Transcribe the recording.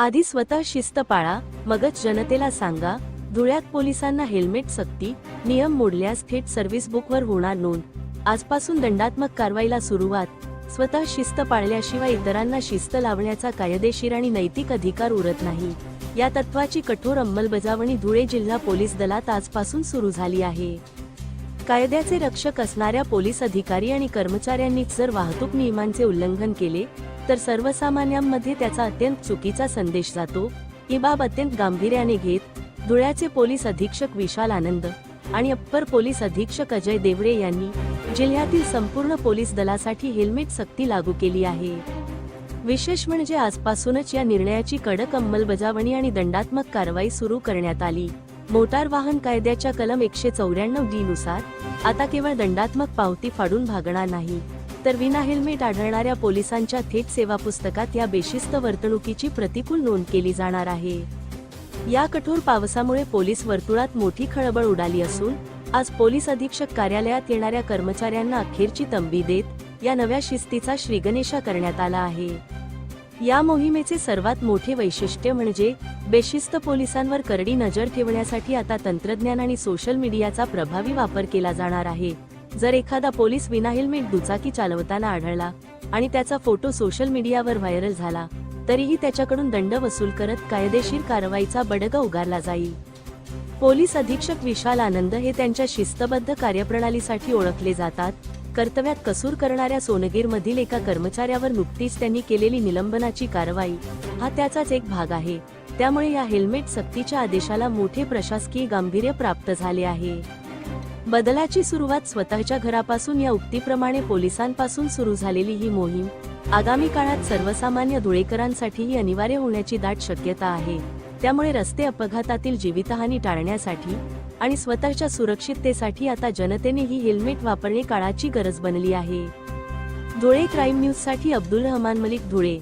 आधी स्वतः शिस्त पाळा, मगच जनतेला सांगा. धुळ्यात पोलिसांना हेल्मेट सक्ती, नियम मोडल्यास थेट सर्व्हिस बुकवर होणार नोंद. आजपासून दंडात्मक कारवाईला सुरुवात. स्वतः शिस्त पाळल्याशिवाय इतरांना शिस्त लावण्याचा कायदेशीर आणि नैतिक अधिकार उरत नाही. या तत्वाची कठोर अंमलबजावणी धुळे जिल्हा पोलीस दलात आजपासून सुरू झाली आहे. कायद्याचे रक्षक असणाऱ्या पोलीस अधिकारी आणि कर्मचाऱ्यांनीच जर वाहतूक नियमांचे उल्लंघन केले तर सर्वसामान्यांमध्ये त्याचा अत्यंत चुकीचा संदेश जातो. ही बाब अत्यंत गांभीर्याने घेत धुळ्याचे पोलीस अधीक्षक विशाल आनंद आणि अप्पर पोलीस अधीक्षक अजय देवरे यांनी जिल्ह्यातील संपूर्ण पोलीस दलासाठी हेल्मेट सक्ती लागू केली आहे. विशेष म्हणजे आजपासूनच या निर्णयाची कडक अंमलबजावणी आणि दंडात्मक कारवाई सुरू करण्यात आली. मोटार वाहन कायद्याच्या कलम 194D नुसार आता केवळ दंडात्मक पावती फाडून भागणार नाही, तर विना हेल्मेट आढळणाऱ्या पोलिसांच्या थेट सेवा पुस्तकात या बेशिस्त वर्तणुकीची प्रतिकूल नोंद केली जाणार आहे. या कठोर पावसामुळे पोलीस वर्तुळात मोठी खळबळ उडाली असून आज पोलीस अधीक्षक कार्यालयात येणाऱ्या कर्मचाऱ्यांना अखेरची तंबी देत या नव्या शिस्तीचा श्रीगणेशा करण्यात आला आहे. या मोहिमेचे सर्वात मोठे वैशिष्ट्य म्हणजे बेशिस्त पोलिसांवर करडी नजर ठेवण्यासाठी आता तंत्रज्ञान आणि सोशल मीडियाचा प्रभावी वापर केला जाणार आहे. जर एखादा पोलीस विना हेल्मेट दुचाकी चालवताना आढळला आणि त्याचा फोटो सोशल मीडियावर व्हायरल झाला तरीही त्याच्याकडून दंड वसूल करत कायदेशीर कारवाईचा बडगा उगारला जाईल. पोलीस अधीक्षक विशाल आनंद हे त्यांच्या शिस्तबद्ध कार्यप्रणालीसाठी ओळखले जातात. कर्तव्यात कसूर करणाऱ्या सोनगीरमधील एका कर्मचाऱ्यावर नुकतीच त्यांनी केलेली निलंबनाची कारवाई हा त्याचाच एक भाग आहे. त्यामुळे या हेल्मेट सक्तीच्या आदेशाला मोठे प्रशासकीय गांभीर्य प्राप्त झाले आहे. बदलाची सुरुवात स्वतःच्या घरापासून या उक्तीप्रमाणे पोलिसांपासून सुरू झालेली ही मोहीम आगामी काळात सर्वसामान्य धुळेकरांसाठीही अनिवार्य होण्याची दाट शक्यता आहे. त्यामुळे रस्ते अपघातातील जीवितहानी टाळण्यासाठी आणि स्वतःच्या सुरक्षिततेसाठी आता जनतेने ही हेल्मेट वापरणे काळाची गरज बनली आहे. धुळे क्राईम न्यूज साठी अब्दुल रहमान मलिक, धुळे.